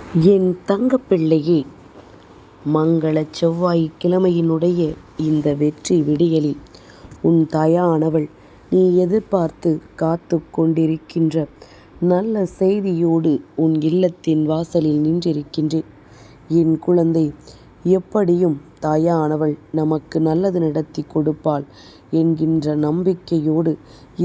என் தங்கப்பிள்ளையே, மங்களச் செவ்வாய்க்கிழமையினுடைய இந்த வெற்றி விடியலில் உன் தாயானவள் நீ எதிர்பார்த்து காத்து கொண்டிருக்கின்ற நல்ல செய்தியோடு உன் இல்லத்தின் வாசலில் நின்றிருக்கின்றேன். என் குழந்தை, எப்படியும் தாயானவள் நமக்கு நல்லது நடத்தி கொடுப்பாள் என்கின்ற நம்பிக்கையோடு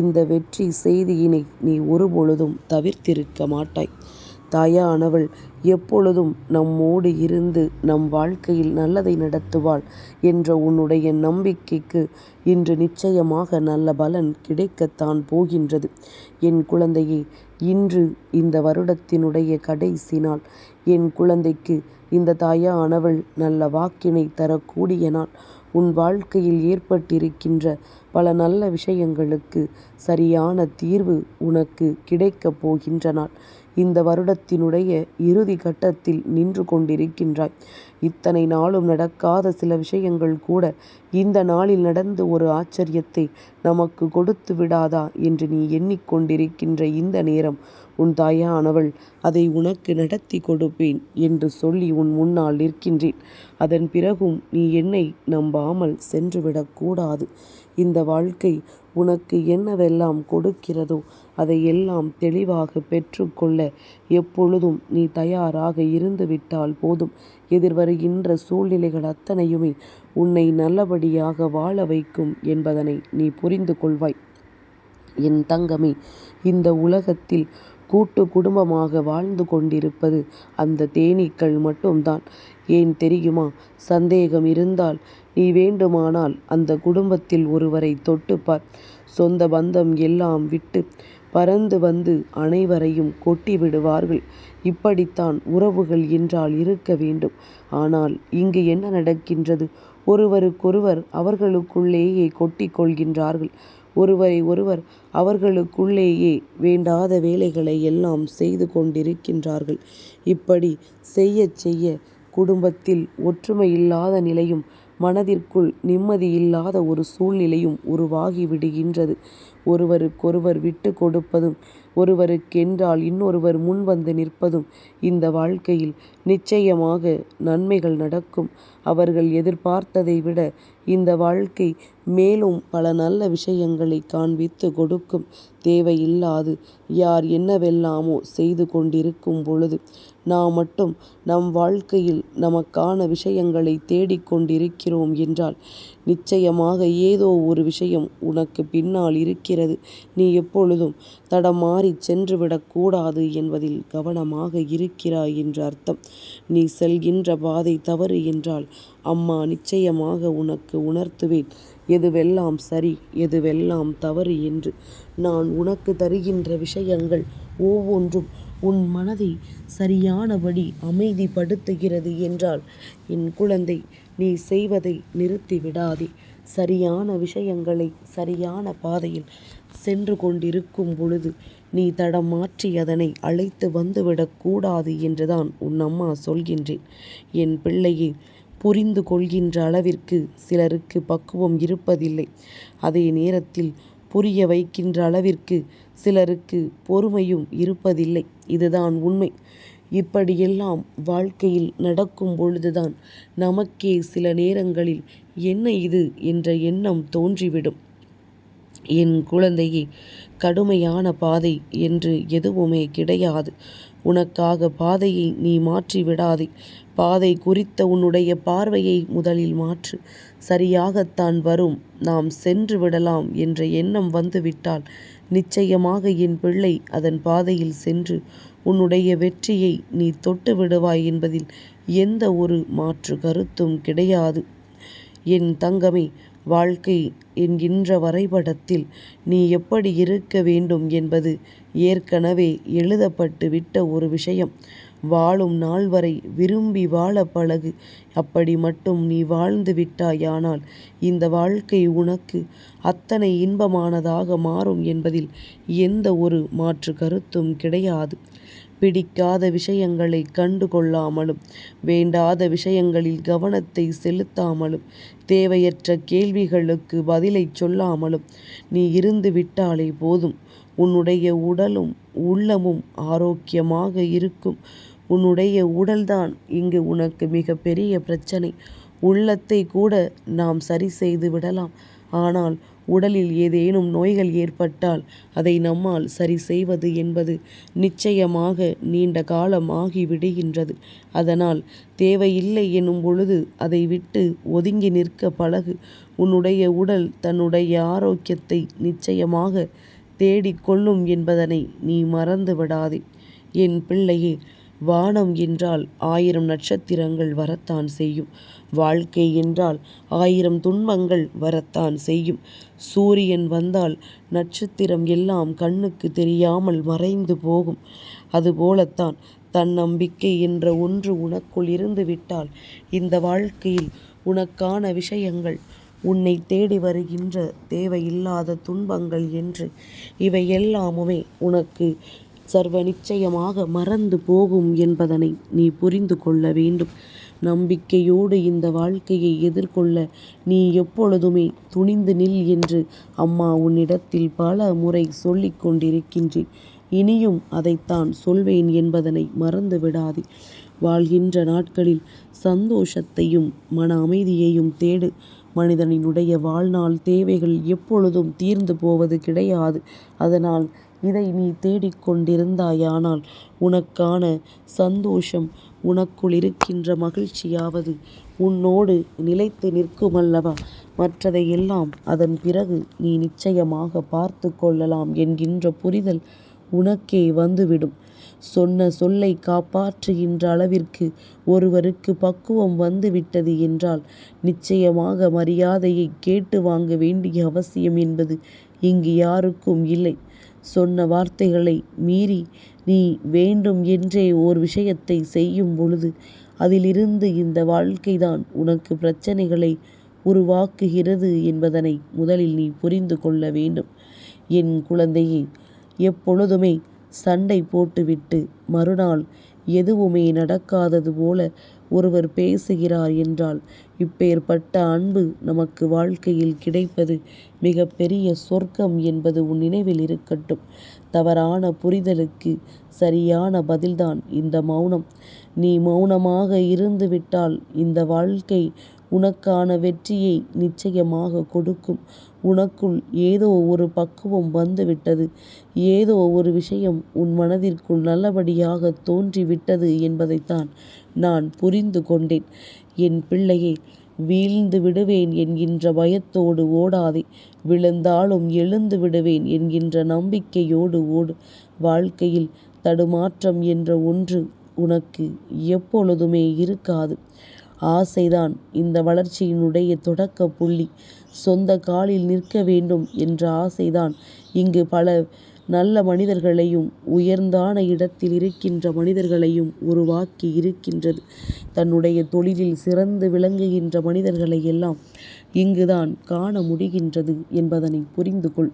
இந்த வெற்றி செய்தியினை நீ ஒருபொழுதும் தவிர்த்திருக்க மாட்டாய். தாயானவள் எப்பொழுதும் நம்மோடு இருந்து நம் வாழ்க்கையில் நல்லதை நடத்துவாள் என்ற உன்னுடைய நம்பிக்கைக்கு இன்று நிச்சயமாக நல்ல பலன் கிடைக்கத்தான் போகின்றது. என் குழந்தையே, இன்று இந்த வருடத்தினுடைய கடைசி நாள். என் குழந்தைக்கு இந்த தாயானவள் நல்ல வாக்கினை தரக்கூடிய நாள். உன் வாழ்க்கையில் ஏற்பட்டிருக்கின்ற பல நல்ல விஷயங்களுக்கு சரியான தீர்வு உனக்கு கிடைக்கப் போகின்ற நாள். இந்த வருடத்தினுடைய இறுதி கட்டத்தில் நின்று கொண்டிருக்கின்றாய். இத்தனை நாளும் நடக்காத சில விஷயங்கள் கூட இந்த நாளில் நடந்து ஒரு ஆச்சரியத்தை நமக்கு கொடுத்து விடாதா என்று நீ எண்ணிக்கொண்டிருக்கின்ற இந்த நேரம் உன் தாயானவள் அதை உனக்கு நடத்தி கொடுப்பேன் என்று சொல்லி உன் முன்னால் நிற்கின்றேன். அதன் பிறகும் நீ என்னை நம்பாமல் சென்றுவிடக்கூடாது. இந்த வாழ்க்கை உனக்கு என்னவெல்லாம் கொடுக்கிறதோ அதையெல்லாம் தெளிவாக பெற்றுக்கொள்ள எப்பொழுதும் நீ தயாராக இருந்துவிட்டால் போதும். எதிர்வருகின்ற சூழ்நிலைகள் அத்தனையுமே உன்னை நல்லபடியாக வாழ வைக்கும் என்பதனை நீ புரிந்து கொள்வாய். என் தங்கமே, இந்த உலகத்தில் கூட்டு குடும்பமாக வாழ்ந்து கொண்டிருப்பது அந்த தேனீக்கள் மட்டும்தான். ஏன் தெரியுமா? சந்தேகம் இருந்தால் நீ வேண்டுமானால் அந்த குடும்பத்தில் ஒருவரை தொட்டுப்பார். சொந்த பந்தம் எல்லாம் விட்டு பறந்து வந்து அனைவரையும் கொட்டி விடுவார்கள். இப்படித்தான் உறவுகள் என்றால் இருக்க வேண்டும். ஆனால் இங்கு என்ன நடக்கின்றது? ஒருவருக்கொருவர் அவர்களுக்குள்ளேயே கொட்டி கொள்கின்றார்கள். ஒருவரை ஒருவர் அவர்களுக்குள்ளேயே வேண்டாத வேலைகளை எல்லாம் செய்து கொண்டிருக்கின்றார்கள். இப்படி செய்ய செய்ய குடும்பத்தில் ஒற்றுமை இல்லாத நிலையும் மனதிற்குள் நிம்மதியில்லாத ஒரு சூழ்நிலையும் உருவாகி விடுகின்றது. ஒருவருக்கொருவர் விட்டு கொடுப்பதும் ஒருவருக்கென்றால் இன்னொருவர் முன்வந்து நிற்பதும் இந்த வாழ்க்கையில் நிச்சயமாக நன்மைகள் நடக்கும். அவர்கள் எதிர்பார்த்ததை விட இந்த வாழ்க்கை மேலும் பல நல்ல விஷயங்களை காண்பித்து கொடுக்கும். தேவையில்லாது யார் என்னவெல்லாமோ செய்து கொண்டிருக்கும் பொழுது நாம் மட்டும் நம் வாழ்க்கையில் நமக்கான விஷயங்களை தேடிக்கொண்டிருக்கிறோம் என்றால் நிச்சயமாக ஏதோ ஒரு விஷயம் உனக்கு பின்னால் இருக்கிறது. நீ எப்பொழுதும் தடமாறி சென்றுவிடக்கூடாது என்பதில் கவனமாக இருக்கிறாய் என்று அர்த்தம். நீ செல்கின்ற பாதை தவறு என்றால் அம்மா நிச்சயமாக உனக்கு உணர்த்துவேன் எதுவெல்லாம் சரி எதுவெல்லாம் தவறு என்று. நான் உனக்கு தருகின்ற விஷயங்கள் ஒவ்வொன்றும் உன் மனதை சரியானபடி அமைதிப்படுத்துகிறது என்றால் என் குழந்தை, நீ செய்வதை நிறுத்திவிடாதே. சரியான விஷயங்களை சரியான பாதையில் சென்று கொண்டிருக்கும் பொழுது நீ தடம் மாற்றி அதனை அழைத்து வந்துவிடக்கூடாது என்றுதான் உன் அம்மா சொல்கின்றேன். என் பிள்ளையை புரிந்து கொள்கின்ற அளவிற்கு சிலருக்கு பக்குவம் இருப்பதில்லை. அதே நேரத்தில் புரிய வைக்கின்ற அளவிற்கு சிலருக்கு பொறுமையும் இருப்பதில்லை. இதுதான் உண்மை. இப்படியெல்லாம் வாழ்க்கையில் நடக்கும் பொழுதுதான் நமக்கே சில நேரங்களில் என்ன இது என்ற எண்ணம் தோன்றிவிடும். என் குழந்தையே, கடுமையான பாதை என்று எதுவுமே கிடையாது. உனக்காக பாதையை நீ மாற்றி விடாதே. பாதை குறித்த உன்னுடைய பார்வையை முதலில் மாற்று. சரியாகத்தான் வரும், நாம் சென்று விடலாம் என்ற எண்ணம் வந்துவிட்டால் நிச்சயமாக என் பிள்ளை அதன் பாதையில் சென்று உன்னுடைய வெற்றியை நீ தொட்டு விடுவாய் என்பதில் எந்த ஒரு மாற்று கருத்தும் கிடையாது. என் தங்கமே, வாழ்க்கை என்கின்ற வரைபடத்தில் நீ எப்படி இருக்க வேண்டும் என்பது ஏற்கனவே எழுதப்பட்டு விட்ட ஒரு விஷயம். வாழும் நாள் வரை விரும்பி வாழ பழகு. அப்படி மட்டும் நீ வாழ்ந்து விட்டாயானால் இந்த வாழ்க்கை உனக்கு அத்தனை இன்பமானதாக மாறும் என்பதில் எந்த ஒரு மாற்று கருத்தும் கிடையாது. பிடிக்காத விஷயங்களை கண்டு கொள்ளாமலும் வேண்டாத விஷயங்களில் கவனத்தை செலுத்தாமலும் தேவையற்ற கேள்விகளுக்கு பதிலை சொல்லாமலும் நீ இருந்து விட்டாலே போதும். உன்னுடைய உடலும் உள்ளமும் ஆரோக்கியமாக இருக்கும். உன்னுடைய உடல்தான் இங்கு உனக்கு மிக பெரிய பிரச்சனை. உள்ளத்தை கூட நாம் சரி செய்து விடலாம். ஆனால் உடலில் ஏதேனும் நோய்கள் ஏற்பட்டால் அதை நம்மால் சரி செய்வது என்பது நிச்சயமாக நீண்ட காலம் ஆகிவிடுகின்றது. அதனால் தேவையில்லை எனும் பொழுது அதை விட்டு ஒதுங்கி நிற்க பழகு. உன்னுடைய உடல் தன்னுடைய ஆரோக்கியத்தை நிச்சயமாக தேடிக்கொள்ளும் என்பதனை நீ மறந்து விடாதே. என் பிள்ளையே, வானம் என்றால் 1000 நட்சத்திரங்கள் வரத்தான் செய்யும். வாழ்க்கை என்றால் 1000 துன்பங்கள் வரத்தான் செய்யும். சூரியன் வந்தால் நட்சத்திரம் எல்லாம் கண்ணுக்கு தெரியாமல் மறைந்து போகும். அதுபோலத்தான் தன்னம்பிக்கை என்ற ஒன்று உனக்குள் இருந்து விட்டால் இந்த வாழ்க்கையில் உனக்கான விஷயங்கள், உன்னை தேடி வருகின்ற தேவையில்லாத துன்பங்கள் என்று இவை எல்லாமுமே உனக்கு சர்வ நிச்சயமாக மறந்து போகும் என்பதனை நீ புரிந்து கொள்ள வேண்டும். நம்பிக்கையோடு இந்த வாழ்க்கையை எதிர்கொள்ள நீ எப்பொழுதுமே துணிந்து நில் என்று அம்மா உன்னிடத்தில் பல முறை சொல்லிக் கொண்டிருக்கின்றேன். இனியும் அதைத்தான் சொல்வேன் என்பதனை மறந்து விடாதே. வாழ்கின்ற நாட்களில் சந்தோஷத்தையும் மன அமைதியையும் தேடு. மனிதனினுடைய வாழ்நாள் தேவைகள் எப்பொழுதும் தீர்ந்து போவது கிடையாது. அதனால் இதை நீ தேடிக்கொண்டிருந்தாயானால் உனக்கான சந்தோஷம், உனக்குள் இருக்கின்ற மகிழ்ச்சியாவது உன்னோடு நிலைத்து நிற்குமல்லவா? மற்றதையெல்லாம் அதன் பிறகு நீ நிச்சயமாக பார்த்து கொள்ளலாம் என்கின்ற புரிதல் உனக்கே வந்துவிடும். சொன்ன சொல்லை காப்பாற்றுகின்ற அளவிற்கு ஒருவருக்கு பக்குவம் வந்துவிட்டது என்றால் நிச்சயமாக மரியாதையை கேட்டு வாங்க வேண்டிய அவசியம் என்பது இங்கு யாருக்கும் இல்லை. சொன்ன வார்த்தைகளை மீறி நீ வேண்டும் என்றே ஓர் விஷயத்தை செய்யும் பொழுது அதிலிருந்து இந்த வாழ்க்கைதான் உனக்கு பிரச்சனைகளை உருவாக்குகிறது என்பதனை முதலில் நீ புரிந்து கொள்ள வேண்டும். என் குழந்தையே, எப்பொழுதுமே சண்டை போட்டுவிட்டு மறுநாள் எதுவுமே நடக்காதது போல ஒருவர் பேசுகிறார் என்றால் இப்பேற்பட்ட அன்பு நமக்கு வாழ்க்கையில் கிடைப்பது மிக பெரிய சொர்க்கம் என்பது உன் நினைவில் இருக்கட்டும். தவறான புரிதலுக்கு சரியான பதில்தான் இந்த மௌனம். நீ மௌனமாக இருந்துவிட்டால் இந்த வாழ்க்கை உனக்கான வெற்றியை நிச்சயமாக கொடுக்கும். உனக்குள் ஏதோ ஒரு பக்குவம் வந்துவிட்டது, ஏதோ ஒரு விஷயம் உன் மனதிற்குள் நல்லபடியாக தோன்றிவிட்டது என்பதைத்தான் நான் புரிந்து கொண்டேன். என் பிள்ளையே, வீழ்ந்து விடுவேன் என்கின்ற பயத்தோடு ஓடாதே. விழுந்தாலும் எழுந்து விடுவேன் என்கின்ற நம்பிக்கையோடு ஓடு. வாழ்க்கையில் தடுமாற்றம் என்ற ஒன்று உனக்கு எப்பொழுதுமே இருக்காது. ஆசைதான் இந்த வளர்ச்சியினுடைய தொடக்க புள்ளி. சொந்த காலில் நிற்க வேண்டும் என்ற ஆசைதான் இங்கு பல நல்ல மனிதர்களையும் உயர்ந்தான இடத்தில் இருக்கின்ற மனிதர்களையும் உருவாக்கி இருக்கின்றது. தன்னுடைய தொழிலில் சிறந்து விளங்குகின்ற மனிதர்களை எல்லாம் இங்குதான் காண முடிகின்றது என்பதனை புரிந்து கொள்.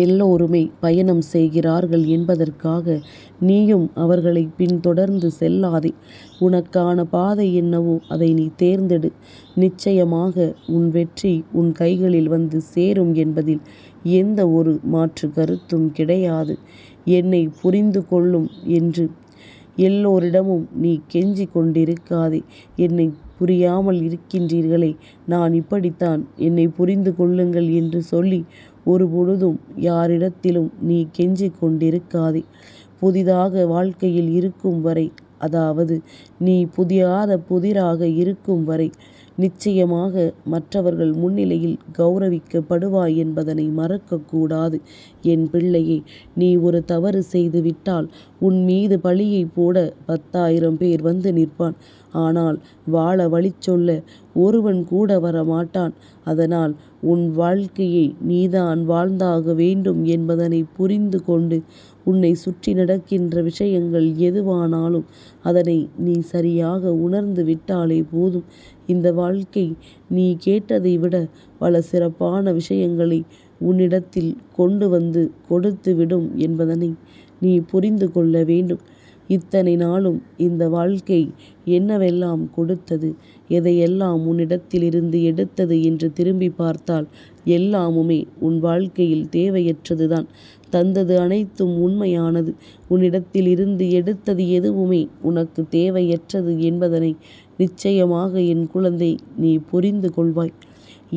எல்லோருமே பயணம் செய்கிறார்கள் என்பதற்காக நீயும் அவர்களை பின்தொடர்ந்து செல்லாதே. உனக்கான பாதை என்னவோ அதை நீ தேர்ந்தெடு. நிச்சயமாக உன் வெற்றி உன் கைகளில் வந்து சேரும் என்பதில் எந்த ஒரு மாற்று கருத்தும் கிடையாது. என்னை புரிந்து கொள்ளும் என்று எல்லோரிடமும் நீ கெஞ்சி கொண்டிருக்காதே. என்னை புரியாமல் இருக்கின்றீர்களே, நான் இப்படித்தான், என்னை புரிந்து கொள்ளுங்கள் என்று சொல்லி ஒருபொழுதும் யாரிடத்திலும் நீ கெஞ்சி கொண்டிருக்காதே. புதிதாக வாழ்க்கையில் இருக்கும் வரை, அதாவது நீ புதியாத புதிராக இருக்கும் வரை நிச்சயமாக மற்றவர்கள் முன்னிலையில் கௌரவிக்கப்படுவாய் என்பதனை மறக்கக்கூடாது. என் பிள்ளையே, நீ ஒரு தவறு செய்து விட்டால் உன் மீது பழியை போட 10,000 பேர் வந்து நிற்பான். ஆனால் வாழ வழி சொல்ல ஒருவன் கூட வரமாட்டான். அதனால் உன் வாழ்க்கையை நீதான் வாழ்ந்தாக வேண்டும் என்பதனை புரிந்து கொண்டு உன்னை சுற்றி நடக்கின்ற விஷயங்கள் எதுவானாலும் அதனை நீ சரியாக உணர்ந்து விட்டாலே போதும். இந்த வாழ்க்கை நீ கேட்டதை விட பல சிறப்பான விஷயங்களை உன்னிடத்தில் கொண்டு வந்து கொடுத்து விடும் என்பதனை நீ புரிந்து கொள்ள வேண்டும். இத்தனை நாளும் இந்த வாழ்க்கை என்னவெல்லாம் கொடுத்தது, எதையெல்லாம் உன்னிடத்திலிருந்து எடுத்தது என்று திரும்பி பார்த்தால் எல்லாமுமே உன் வாழ்க்கையில் தேவையற்றதுதான். தந்தது அனைத்தும் உண்மையானது. உன்னிடத்தில் இருந்து எடுத்தது எதுவுமே உனக்கு தேவையற்றது என்பதனை நிச்சயமாக என் குழந்தை நீ புரிந்து கொள்வாய்.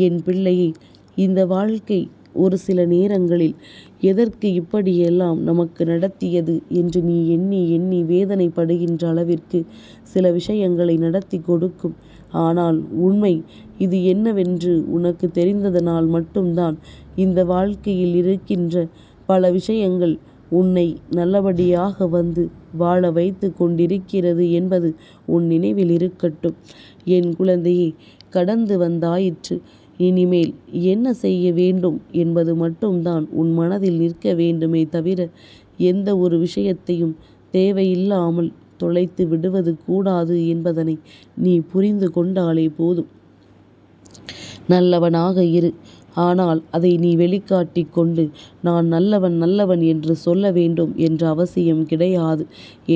என் பிள்ளையே, இந்த வாழ்க்கை ஒரு சில நேரங்களில் எதற்கு இப்படியெல்லாம் நமக்கு நடத்தியது என்று நீ எண்ணி எண்ணி வேதனைப்படுகின்ற அளவிற்கு சில விஷயங்களை நடத்தி கொடுக்கும். ஆனால் உண்மை இது என்னவென்று உனக்கு தெரிந்ததனால் மட்டும்தான் இந்த வாழ்க்கையில் இருக்கின்ற பல விஷயங்கள் உன்னை நல்லபடியாக வந்து வாழ வைத்து கொண்டிருக்கிறது என்பது உன் நினைவில் இருக்கட்டும். என் குழந்தையே, கடந்து வந்தாயிற்று. இனிமேல் என்ன செய்ய வேண்டும் என்பது மட்டும்தான் உன் மனதில் நிற்க வேண்டுமே தவிர எந்த ஒரு விஷயத்தையும் தேவையில்லாமல் தொலைத்து விடுவது கூடாது என்பதனை நீ புரிந்து கொண்டாலே போதும். நல்லவனாக இரு. ஆனால் அதை நீ வெளிக்காட்டி கொண்டு நான் நல்லவன் நல்லவன் என்று சொல்ல வேண்டும் என்ற அவசியம் கிடையாது.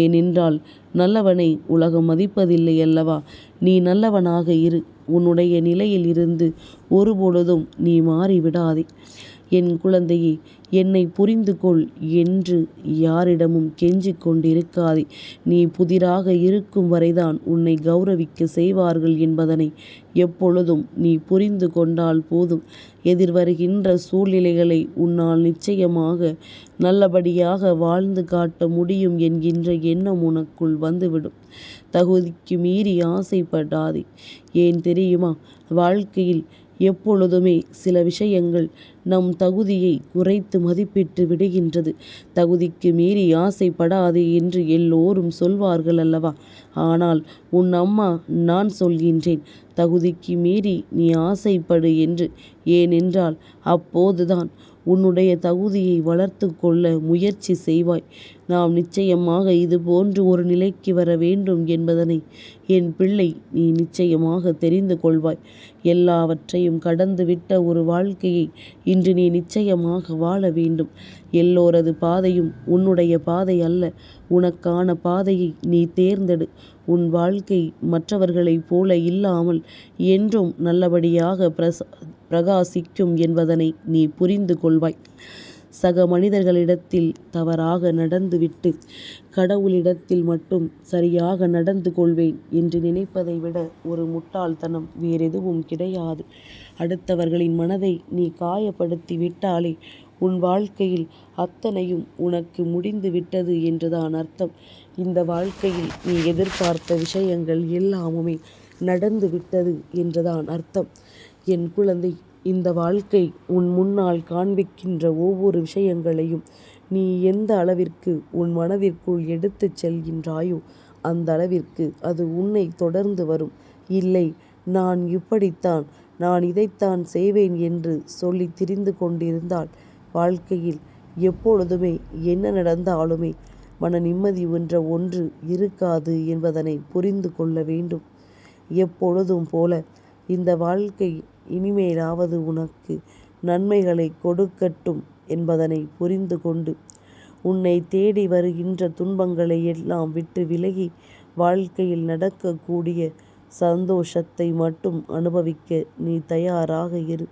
ஏனென்றால் நல்லவனை உலகம் மதிப்பதில்லை அல்லவா? நீ நல்லவனாக இரு. உன்னுடைய நிலையில் இருந்து ஒருபொழுதும் நீ மாறிவிடாதே. என் குழந்தையே, என்னை புரிந்து கொள் என்று யாரிடமும் கெஞ்சிக் கொண்டிருக்காதே. நீ புதிராக இருக்கும் வரைதான் உன்னை கௌரவிக்க செய்வார்கள் என்பதனை எப்பொழுதும் நீ புரிந்து கொண்டால் போதும். எதிர்வருகின்ற சூழ்நிலைகளை உன்னால் நிச்சயமாக நல்லபடியாக வாழ்ந்து காட்ட முடியும் என்கின்ற எண்ணம் உனக்குள் வந்துவிடும். தகுதிக்கு மீறி ஆசைப்படாதே. ஏன் தெரியுமா? வாழ்க்கையில் எப்பொழுதுமே சில விஷயங்கள் நம் தகுதியை குறைத்து மதிப்பிட்டு விடுகின்றது. தகுதிக்கு மீறி ஆசைப்படாதே என்று எல்லோரும் சொல்வார்கள் அல்லவா? ஆனால் உன் அம்மா நான் சொல்கின்றேன், தகுதிக்கு மீறி நீ ஆசைப்படு என்று. ஏனென்றால் அப்போதுதான் உன்னுடைய தகுதியை வளர்த்து கொள்ள முயற்சி செய்வாய். நாம் நிச்சயமாக இது போன்று ஒரு நிலைக்கு வர வேண்டும் என்பதனை என் பிள்ளை நீ நிச்சயமாக தெரிந்து கொள்வாய். எல்லாவற்றையும் கடந்துவிட்ட ஒரு வாழ்க்கையை இன்று நீ நிச்சயமாக வாழ வேண்டும். எல்லோரது பாதையும் உன்னுடைய பாதை அல்ல. உனக்கான பாதையை நீ தேர்ந்தெடு. உன் வாழ்க்கை மற்றவர்களைப் போல இல்லாமல் என்றும் நல்லபடியாக பிரகாசிக்கும் என்பதனை நீ புரிந்து கொள்வாய். சக மனிதர்களிடத்தில் தவறாக நடந்துவிட்டு கடவுளிடத்தில் மட்டும் சரியாக நடந்து கொள்வேன் என்று நினைப்பதை விட ஒரு முட்டாள்தனம் வேறெதுவும் கிடையாது. அடுத்தவர்களின் மனதை நீ காயப்படுத்தி விட்டாலே உன் வாழ்க்கையில் அத்தனையும் உனக்கு முடிந்து விட்டது என்றுதான் அர்த்தம். இந்த வாழ்க்கையில் நீ எதிர்பார்த்த விஷயங்கள் எல்லாமுமே நடந்து விட்டது என்றுதான் அர்த்தம். என் குழந்தை, இந்த வாழ்க்கை உன் முன்னால் காண்பிக்கின்ற ஒவ்வொரு விஷயங்களையும் நீ எந்த அளவிற்கு உன் மனதிற்குள் எடுத்துச் செல்கின்றாயோ அந்த அளவிற்கு அது உன்னை தொடர்ந்து வரும். இல்லை, நான் இப்படித்தான், நான் இதைத்தான் செய்வேன் என்று சொல்லி திரிந்து கொண்டிருந்தால் வாழ்க்கையில் எப்பொழுதுமே என்ன நடந்தாலுமே மன நிம்மதி என்ற ஒன்று இருக்காது என்பதனை புரிந்து கொள்ள வேண்டும். எப்பொழுதும் போல இந்த வாழ்க்கை இனிமேலாவது உனக்கு நன்மைகளை கொடுக்கட்டும் என்பதனை புரிந்து கொண்டு உன்னை தேடி வருகின்ற துன்பங்களை எல்லாம் விட்டு விலகி வாழ்க்கையில் நடக்கக்கூடிய சந்தோஷத்தை மட்டும் அனுபவிக்க நீ தயாராக இரு.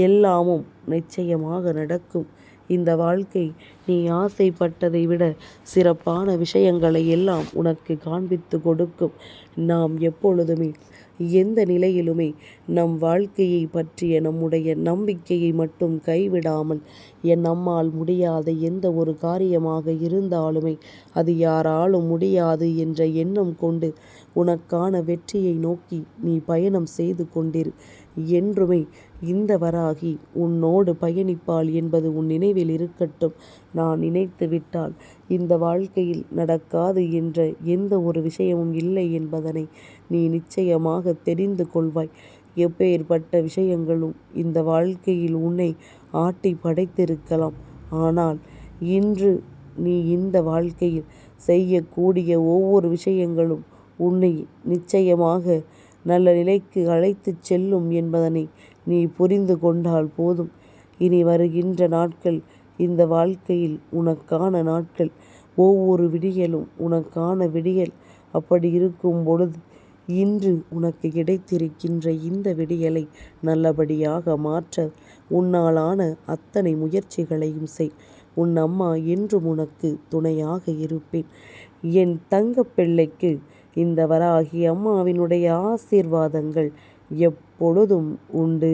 எல்லாமும் நிச்சயமாக நடக்கும். இந்த வாழ்க்கை நீ ஆசைப்பட்டதை விட சிறப்பான விஷயங்களை எல்லாம் உனக்கு காண்பித்து கொடுக்கும். நாம் எப்பொழுதுமே எந்த நிலையிலுமே நம் வாழ்க்கையை பற்றிய நம்முடைய நம்பிக்கையை மட்டும் கைவிடாமல் நம்மால் முடியாத எந்த ஒரு காரியமாக இருந்தாலுமே அது யாராலும் முடியாது என்ற எண்ணம் கொண்டு உனக்கான வெற்றியை நோக்கி நீ பயணம் செய்து கொண்டிரு. என்றுமே இந்த வராகி உன்னோடு பயணிப்பாள் என்பது உன் நினைவில் இருக்கட்டும். நான் நினைத்து விட்டால் இந்த வாழ்க்கையில் நடக்காது என்ற எந்த ஒரு விஷயமும் இல்லை என்பதனை நீ நிச்சயமாக தெரிந்து கொள்வாய். எப்பேற்பட்ட விஷயங்களும் இந்த வாழ்க்கையில் உன்னை ஆட்டி படைத்திருக்கலாம். ஆனால் இன்று நீ இந்த வாழ்க்கையில் செய்யக்கூடிய ஒவ்வொரு விஷயங்களும் உன்னை நிச்சயமாக நல்ல நிலைக்கு அழைத்துச் செல்லும் என்பதனை நீ புரிந்து கொண்டால் போதும். இனி வருகின்ற நாட்கள் இந்த வாழ்க்கையில் உனக்கான நாட்கள். ஒவ்வொரு விடியலும் உனக்கான விடியல். அப்படி இருக்கும் பொழுது இன்று உனக்கு கிடைத்திருக்கின்ற இந்த விடியலை நல்லபடியாக மாற்ற உன்னாலான அத்தனை முயற்சிகளையும் செய். உன் அம்மா என்றும் உனக்கு துணையாக இருப்பேன். என் தங்கப் பிள்ளைக்கு இந்த வராகி அம்மாவினுடைய ஆசீர்வாதங்கள் எப்பொழுதும் உண்டு.